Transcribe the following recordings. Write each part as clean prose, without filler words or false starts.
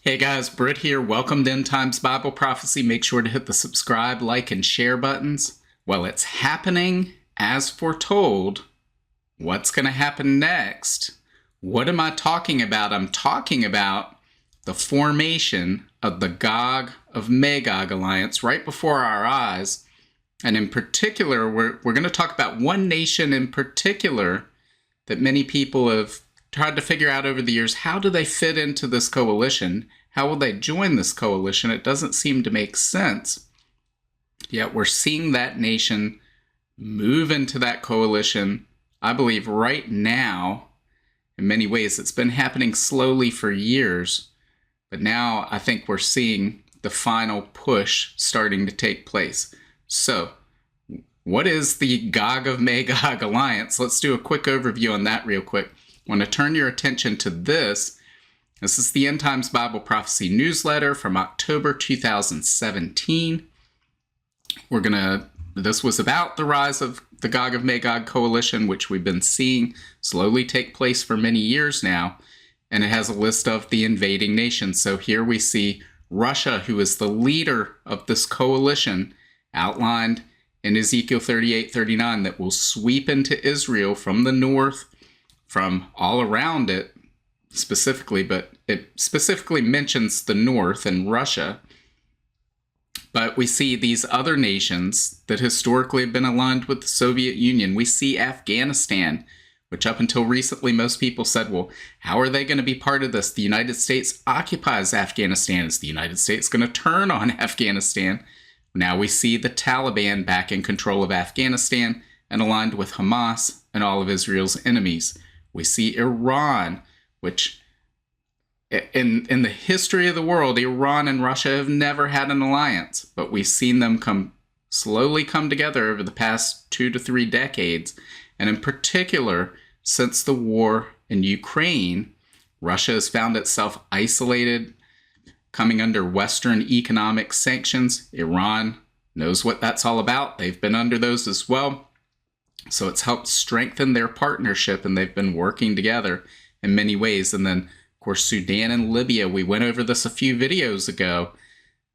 Hey guys, Britt here. Welcome to End Times Bible Prophecy. Make sure to hit the subscribe, like, and share buttons. Well, it's happening as foretold. What's going to happen next? What am I talking about? I'm talking about the formation of the Gog of Magog alliance right before our eyes. And in particular, we're going to talk about one nation in particular that many people have tried to figure out over the years. How do they fit into this coalition? How will they join this coalition? It doesn't seem to make sense. Yet we're seeing that nation move into that coalition, I believe, right now. In many ways, it's been happening slowly for years. But now I think we're seeing the final push starting to take place. So, what is the Gog of Magog alliance? Let's do a quick overview on that real quick. I want to turn your attention to this. This is the End Times Bible Prophecy newsletter from October 2017. This was about the rise of the Gog of Magog coalition, which we've been seeing slowly take place for many years now. And it has a list of the invading nations. So here we see Russia, who is the leader of this coalition, outlined in Ezekiel 38:39, that will sweep into Israel from the north, from all around it specifically, but it specifically mentions the north and Russia. But we see these other nations that historically have been aligned with the Soviet Union. We see Afghanistan, which up until recently most people said, well, how are they going to be part of this? The United States occupies Afghanistan. Is the United States going to turn on Afghanistan? Now we see the Taliban back in control of Afghanistan and aligned with Hamas and all of Israel's enemies. We see Iran, which in the history of the world, Iran and Russia have never had an alliance, but we've seen them slowly come together over the past 2 to 3 decades. And in particular, since the war in Ukraine, Russia has found itself isolated, coming under Western economic sanctions. Iran knows what that's all about. They've been under those as well. So it's helped strengthen their partnership, and they've been working together in many ways. And then, of course, Sudan and Libya, we went over this a few videos ago,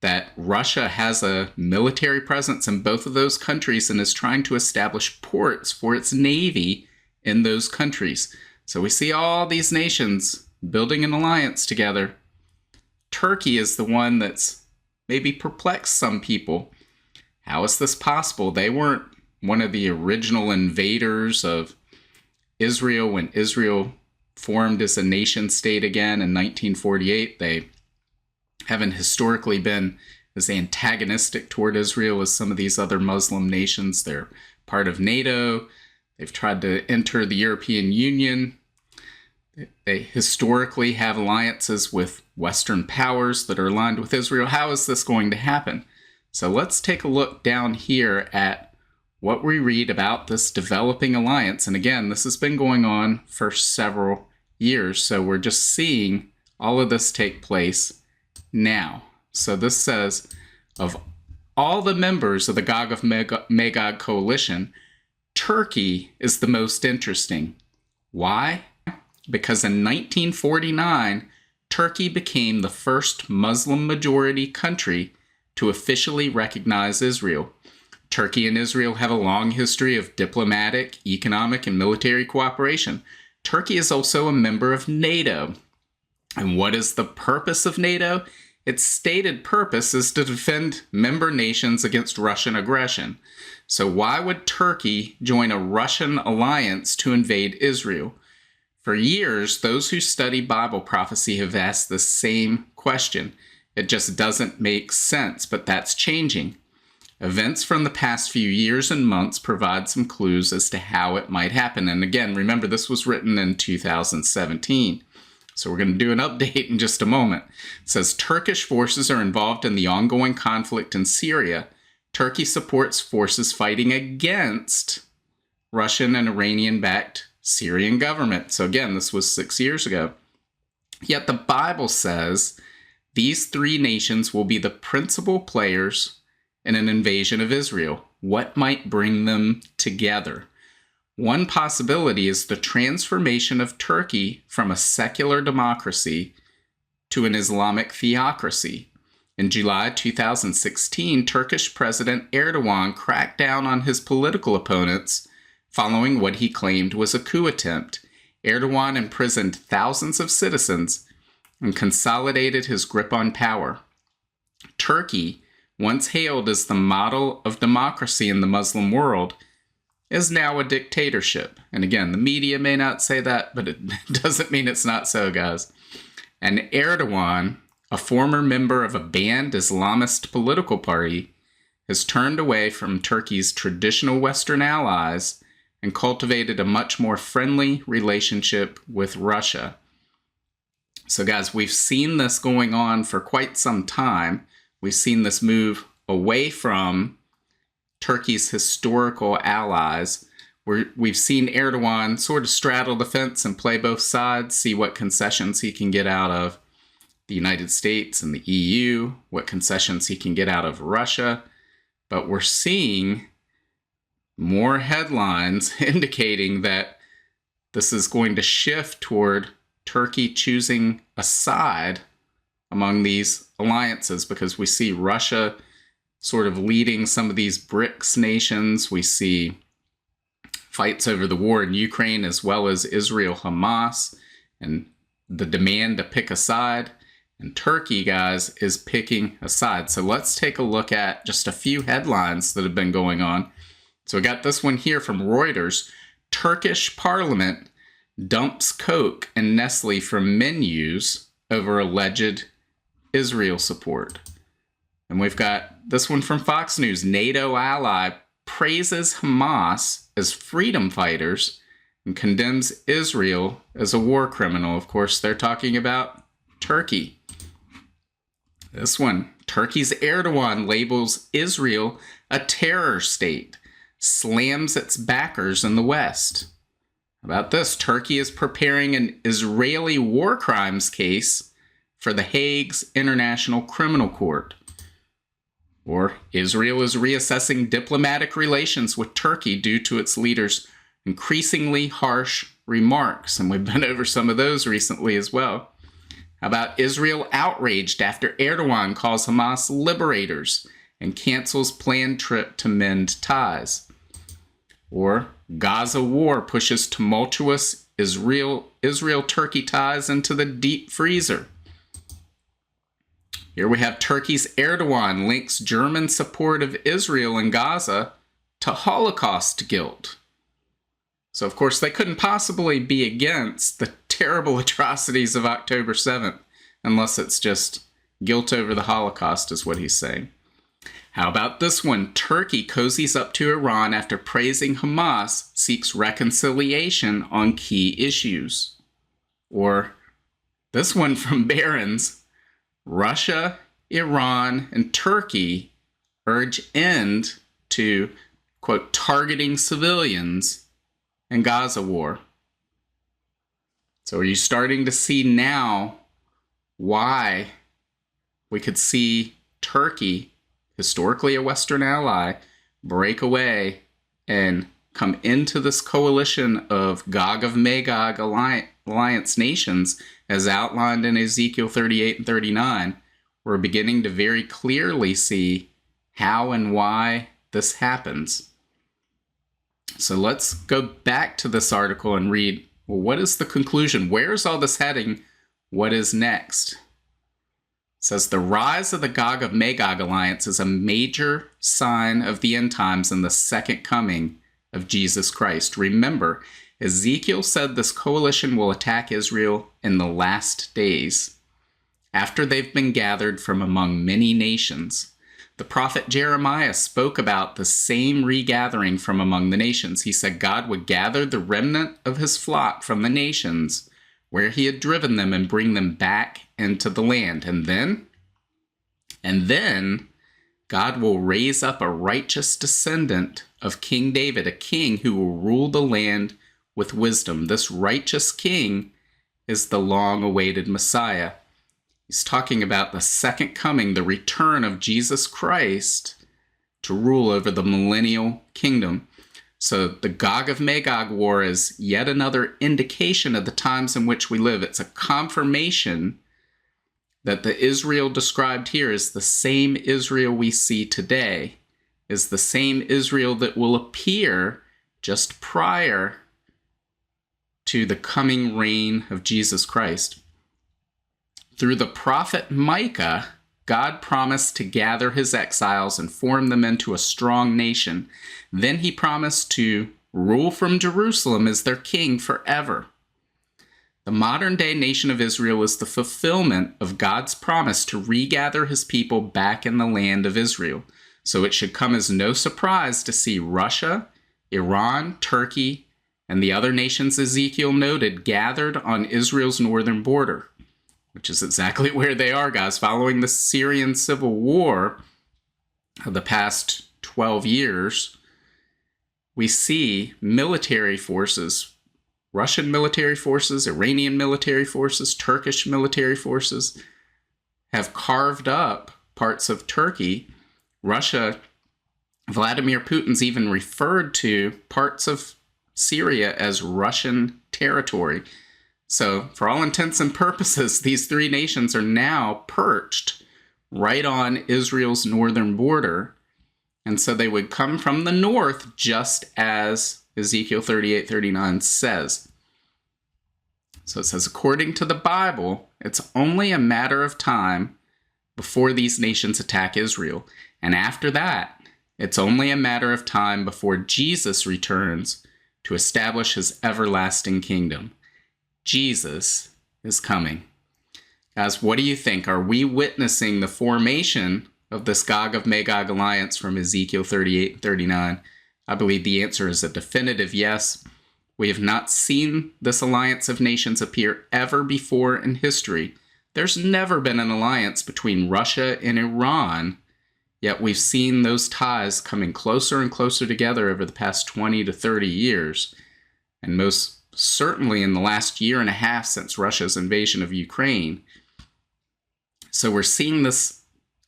that Russia has a military presence in both of those countries and is trying to establish ports for its navy in those countries. So we see all these nations building an alliance together. Turkey is the one that's maybe perplexed some people. How is this possible? They weren't one of the original invaders of Israel when Israel formed as a nation state again in 1948. They haven't historically been as antagonistic toward Israel as some of these other Muslim nations. They're part of NATO. They've tried to enter the European Union. They historically have alliances with Western powers that are aligned with Israel. How is this going to happen? So let's take a look down here at what we read about this developing alliance. And again, this has been going on for several years. So we're just seeing all of this take place now. So this says, of all the members of the Gog of Magog coalition, Turkey is the most interesting. Why? Because in 1949, Turkey became the first Muslim-majority country to officially recognize Israel. Turkey and Israel have a long history of diplomatic, economic, and military cooperation. Turkey is also a member of NATO. And what is the purpose of NATO? Its stated purpose is to defend member nations against Russian aggression. So why would Turkey join a Russian alliance to invade Israel? For years, those who study Bible prophecy have asked the same question. It just doesn't make sense, but that's changing. Events from the past few years and months provide some clues as to how it might happen. And again, remember, this was written in 2017. So we're going to do an update in just a moment. It says Turkish forces are involved in the ongoing conflict in Syria. Turkey supports forces fighting against Russian and Iranian-backed Syrian government. So again, this was 6 years ago. Yet the Bible says these 3 nations will be the principal players in an invasion of Israel. What might bring them together? One possibility is the transformation of Turkey from a secular democracy to an Islamic theocracy. In July 2016, Turkish President Erdogan cracked down on his political opponents following what he claimed was a coup attempt. Erdogan imprisoned thousands of citizens and consolidated his grip on power. Turkey, once hailed as the model of democracy in the Muslim world, is now a dictatorship. And again, the media may not say that, but it doesn't mean it's not so, guys. And Erdogan, a former member of a banned Islamist political party, has turned away from Turkey's traditional Western allies and cultivated a much more friendly relationship with Russia. So guys, we've seen this going on for quite some time. We've seen this move away from Turkey's historical allies. We've seen Erdogan sort of straddle the fence and play both sides, see what concessions he can get out of the United States and the EU, what concessions he can get out of Russia. But we're seeing more headlines indicating that this is going to shift toward Turkey choosing a side among these alliances, because we see Russia sort of leading some of these BRICS nations. We see fights over the war in Ukraine, as well as Israel-Hamas, and the demand to pick a side. And Turkey, guys, is picking a side. So let's take a look at just a few headlines that have been going on. So we got this one here from Reuters. Turkish parliament dumps Coke and Nestle from menus over alleged Israel support. And we've got this one from Fox News. NATO ally praises Hamas as freedom fighters and condemns Israel as a war criminal. Of course, they're talking about Turkey. This one, Turkey's Erdogan labels Israel a terror state, slams its backers in the West. How about this? Turkey is preparing an Israeli war crimes case for the Hague's International Criminal Court. Or Israel is reassessing diplomatic relations with Turkey due to its leader's increasingly harsh remarks. And we've been over some of those recently as well. How about Israel outraged after Erdogan calls Hamas liberators and cancels planned trip to mend ties? Or Gaza war pushes tumultuous Israel-Turkey ties into the deep freezer. Here we have Turkey's Erdogan links German support of Israel in Gaza to Holocaust guilt. So, of course, they couldn't possibly be against the terrible atrocities of October 7th, unless it's just guilt over the Holocaust, is what he's saying. How about this one? Turkey cozies up to Iran after praising Hamas, seeks reconciliation on key issues. Or this one from Barron's. Russia, Iran, and Turkey urge end to, quote, targeting civilians in Gaza war. So are you starting to see now why we could see Turkey, historically a Western ally, break away and come into this coalition of Gog of Magog alliance nations, as outlined in Ezekiel 38 and 39? We're beginning to very clearly see how and why this happens. So let's go back to this article and read, well, what is the conclusion? Where's all this heading? What is next? It says the rise of the Gog of Magog alliance is a major sign of the end times and the second coming of Jesus Christ. Remember, Ezekiel said this coalition will attack Israel in the last days, after they've been gathered from among many nations. The prophet Jeremiah spoke about the same regathering from among the nations. He said God would gather the remnant of his flock from the nations where he had driven them and bring them back into the land. And then God will raise up a righteous descendant of King David, a king who will rule the land with wisdom. This righteous king is the long-awaited Messiah. He's talking about the second coming, the return of Jesus Christ to rule over the millennial kingdom. So the Gog of Magog war is yet another indication of the times in which we live. It's a confirmation that the Israel described here is the same Israel we see today, is the same Israel that will appear just prior to the coming reign of Jesus Christ. Through the prophet Micah, God promised to gather his exiles and form them into a strong nation. Then he promised to rule from Jerusalem as their king forever. The modern-day nation of Israel is the fulfillment of God's promise to regather his people back in the land of Israel. So it should come as no surprise to see Russia, Iran, Turkey, and the other nations Ezekiel noted gathered on Israel's northern border, which is exactly where they are, guys. Following the Syrian civil war of the past 12 years, we see military forces, Russian military forces, Iranian military forces, Turkish military forces, have carved up parts of Turkey. Russia, Vladimir Putin's even referred to parts of Syria as Russian territory. So, for all intents and purposes, these three nations are now perched right on Israel's northern border. And so they would come from the north, just as Ezekiel 38:39 says. So it says, according to the Bible, it's only a matter of time before these nations attack Israel. And after that, it's only a matter of time before Jesus returns to establish his everlasting kingdom. Jesus is coming. Guys, what do you think? Are we witnessing the formation of this Gog of Magog alliance from Ezekiel 38:39? I believe the answer is a definitive yes. We have not seen this alliance of nations appear ever before in history. There's never been an alliance between Russia and Iran, yet we've seen those ties coming closer and closer together over the past 20 to 30 years. And most certainly in the last year and a half since Russia's invasion of Ukraine. So we're seeing this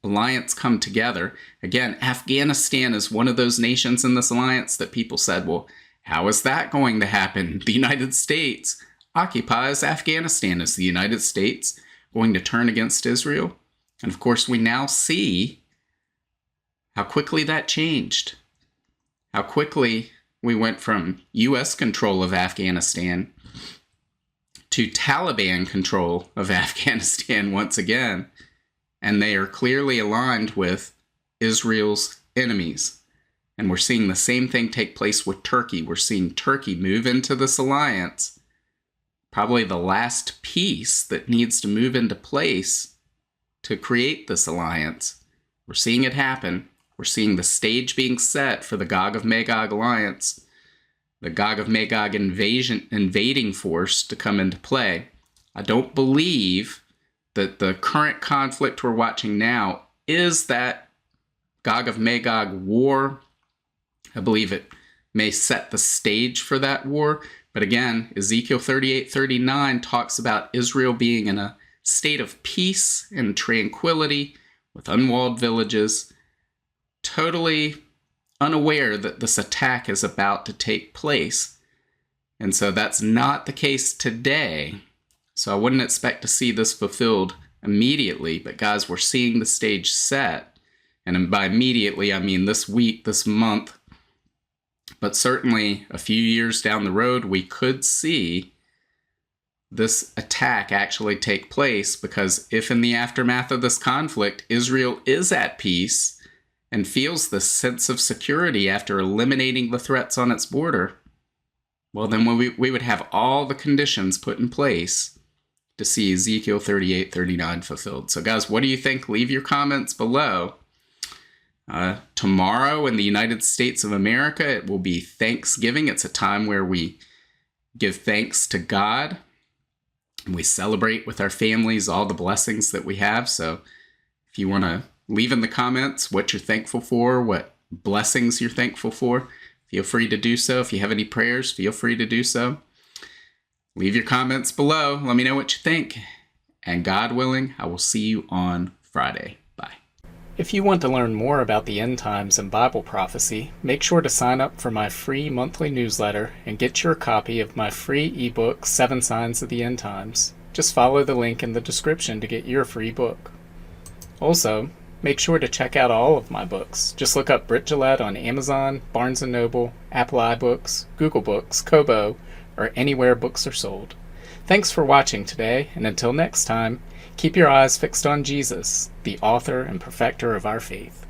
alliance come together. Again, Afghanistan is one of those nations in this alliance that people said, well, how is that going to happen? The United States occupies Afghanistan. Is the United States going to turn against Israel? And of course, we now see how quickly that changed. How quickly we went from U.S. control of Afghanistan to Taliban control of Afghanistan once again. And they are clearly aligned with Israel's enemies. And we're seeing the same thing take place with Turkey. We're seeing Turkey move into this alliance. Probably the last piece that needs to move into place to create this alliance. We're seeing it happen. We're seeing the stage being set for the Gog of Magog alliance, the Gog of Magog invading force to come into play. I don't believe that the current conflict we're watching now is that Gog of Magog war. I believe it may set the stage for that war. But again, Ezekiel 38:39 talks about Israel being in a state of peace and tranquility with unwalled villages, totally unaware that this attack is about to take place. And so that's not the case today. So I wouldn't expect to see this fulfilled immediately. But guys, we're seeing the stage set. And by immediately, I mean this week, this month. But certainly a few years down the road, we could see this attack actually take place, because if in the aftermath of this conflict, Israel is at peace and feels this sense of security after eliminating the threats on its border, well, then we would have all the conditions put in place to see Ezekiel 38:39 fulfilled. So guys, what do you think? Leave your comments below. Tomorrow in the United States of America, it will be Thanksgiving. It's a time where we give thanks to God. We celebrate with our families all the blessings that we have. So if you want to leave in the comments what you're thankful for, what blessings you're thankful for, feel free to do so. If you have any prayers, feel free to do so. Leave your comments below. Let me know what you think. And God willing, I will see you on Friday. Bye. If you want to learn more about the end times and Bible prophecy, make sure to sign up for my free monthly newsletter and get your copy of my free ebook, 7 Signs of the End Times. Just just follow the link in the description to get your free book. Also, make sure to check out all of my books. Just look up Britt on Amazon, Barnes & Noble, Apple iBooks, Google Books, Kobo, or anywhere books are sold. Thanks for watching today, and until next time, keep your eyes fixed on Jesus, the author and perfecter of our faith.